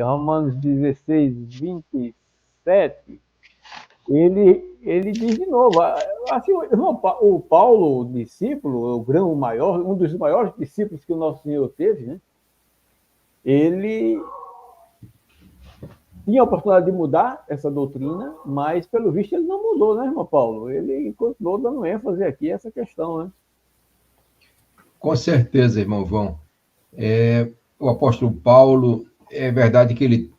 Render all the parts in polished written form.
Romanos 16, 27, ele diz de novo, assim, o Paulo, o discípulo, o grão maior, um dos maiores discípulos que o nosso Senhor teve, né? Ele tinha a oportunidade de mudar essa doutrina, mas, pelo visto, ele não mudou, né, irmão Paulo? Ele continuou dando ênfase aqui a essa questão, né? Com certeza, irmão João. O apóstolo Paulo, é verdade que ele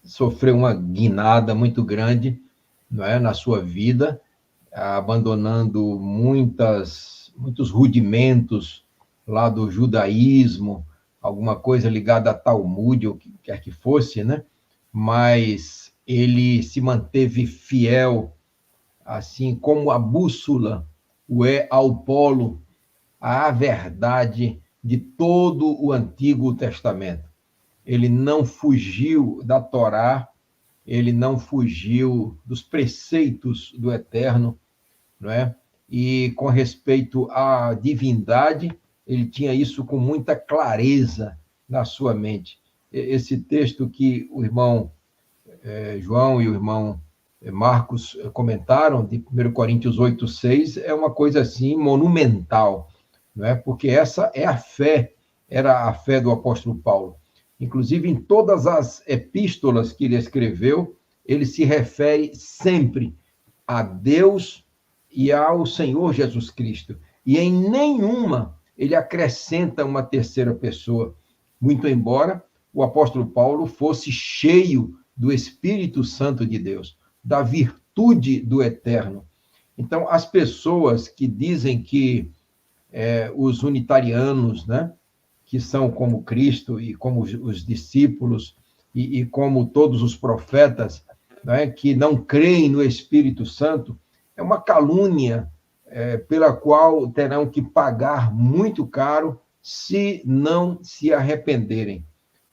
sofreu uma guinada muito grande, não é, na sua vida, abandonando muitos rudimentos lá do judaísmo, alguma coisa ligada a Talmud, ou o que quer que fosse, né? Mas ele se manteve fiel, assim como a bússola o é ao polo, à verdade de todo o Antigo Testamento. Ele não fugiu da Torá, ele não fugiu dos preceitos do Eterno, não é? E com respeito à divindade, ele tinha isso com muita clareza na sua mente. Esse texto que o irmão João e o irmão Marcos comentaram, de 1 Coríntios 8:6, é uma coisa assim monumental, não é? Porque essa é a fé, era a fé do apóstolo Paulo. Inclusive, em todas as epístolas que ele escreveu, ele se refere sempre a Deus e ao Senhor Jesus Cristo. E em nenhuma ele acrescenta uma terceira pessoa, muito embora o apóstolo Paulo fosse cheio do Espírito Santo de Deus, da virtude do Eterno. Então, as pessoas que dizem que os unitarianos, né, que são como Cristo e como os discípulos e como todos os profetas, né, que não creem no Espírito Santo, é uma calúnia pela qual terão que pagar muito caro se não se arrependerem.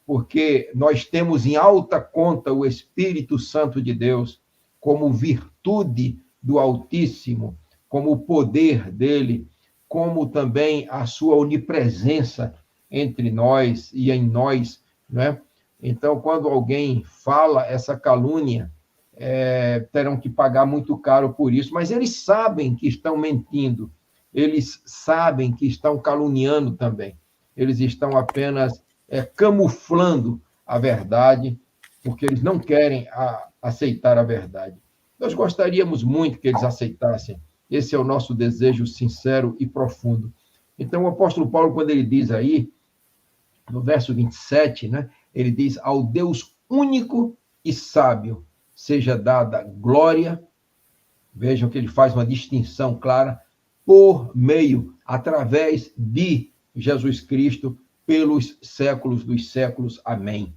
Porque nós temos em alta conta o Espírito Santo de Deus como virtude do Altíssimo, como o poder dele, como também a sua onipresença entre nós e em nós, né? Então, quando alguém fala essa calúnia, terão que pagar muito caro por isso, mas eles sabem que estão mentindo, eles sabem que estão caluniando também, eles estão apenas camuflando a verdade, porque eles não querem aceitar a verdade. Nós gostaríamos muito que eles aceitassem, esse é o nosso desejo sincero e profundo. Então, o apóstolo Paulo, quando ele diz aí, no verso 27, né, ele diz: ao Deus único e sábio seja dada glória. Vejam que ele faz uma distinção clara, por meio, através de Jesus Cristo, pelos séculos dos séculos. Amém.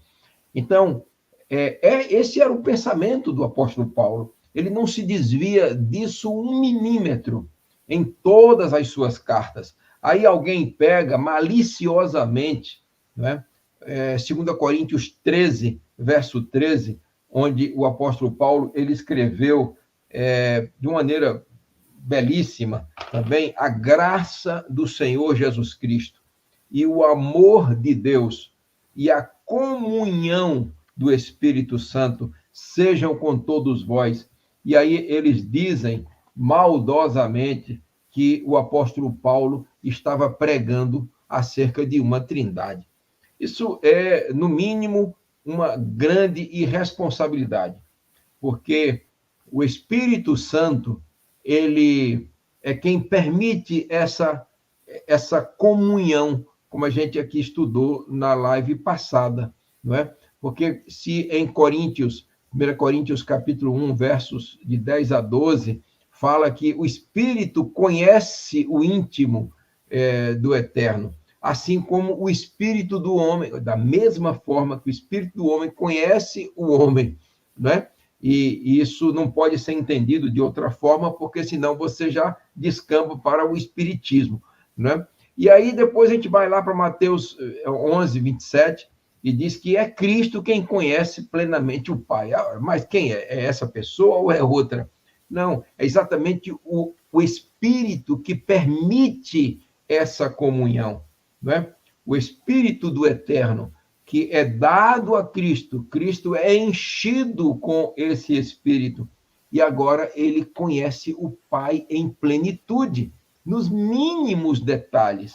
Então, esse era o pensamento do apóstolo Paulo. Ele não se desvia disso um milímetro em todas as suas cartas. Aí alguém pega maliciosamente, né? 2 Coríntios 13, verso 13, onde o apóstolo Paulo ele escreveu de uma maneira belíssima também: a graça do Senhor Jesus Cristo e o amor de Deus e a comunhão do Espírito Santo sejam com todos vós. E aí eles dizem maldosamente que o apóstolo Paulo estava pregando acerca de uma trindade. Isso é, no mínimo, uma grande irresponsabilidade, porque o Espírito Santo, ele é quem permite essa comunhão, como a gente aqui estudou na live passada, não é? Porque se em Coríntios, 1 Coríntios capítulo 1, versos de 10 a 12, fala que o Espírito conhece o íntimo do Eterno, assim como o Espírito do homem, da mesma forma que o Espírito do homem conhece o homem, não é? E isso não pode ser entendido de outra forma, porque senão você já descamba para o espiritismo, né? E aí depois a gente vai lá para Mateus 11, 27, e diz que é Cristo quem conhece plenamente o Pai. Mas quem é? É essa pessoa ou é outra? Não, é exatamente o Espírito que permite essa comunhão, não é? O Espírito do Eterno, que é dado a Cristo. Cristo é enchido com esse Espírito. E agora ele conhece o Pai em plenitude, nos mínimos detalhes.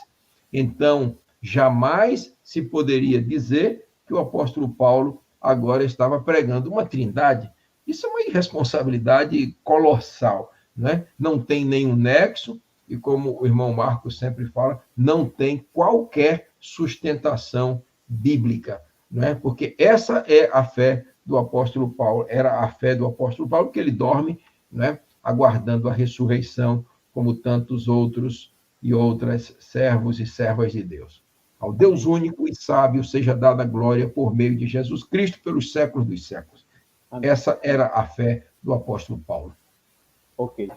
Então, jamais se poderia dizer que o apóstolo Paulo agora estava pregando uma trindade. Isso é uma irresponsabilidade colossal, né? Não tem nenhum nexo, e como o irmão Marcos sempre fala, não tem qualquer sustentação bíblica, né? Porque essa é a fé do apóstolo Paulo, era a fé do apóstolo Paulo, que ele dorme, né? Aguardando a ressurreição, como tantos outros e outras servos e servas de Deus. Ao Deus único e sábio seja dada a glória por meio de Jesus Cristo pelos séculos dos séculos. Amém. Essa era a fé do apóstolo Paulo. Ok.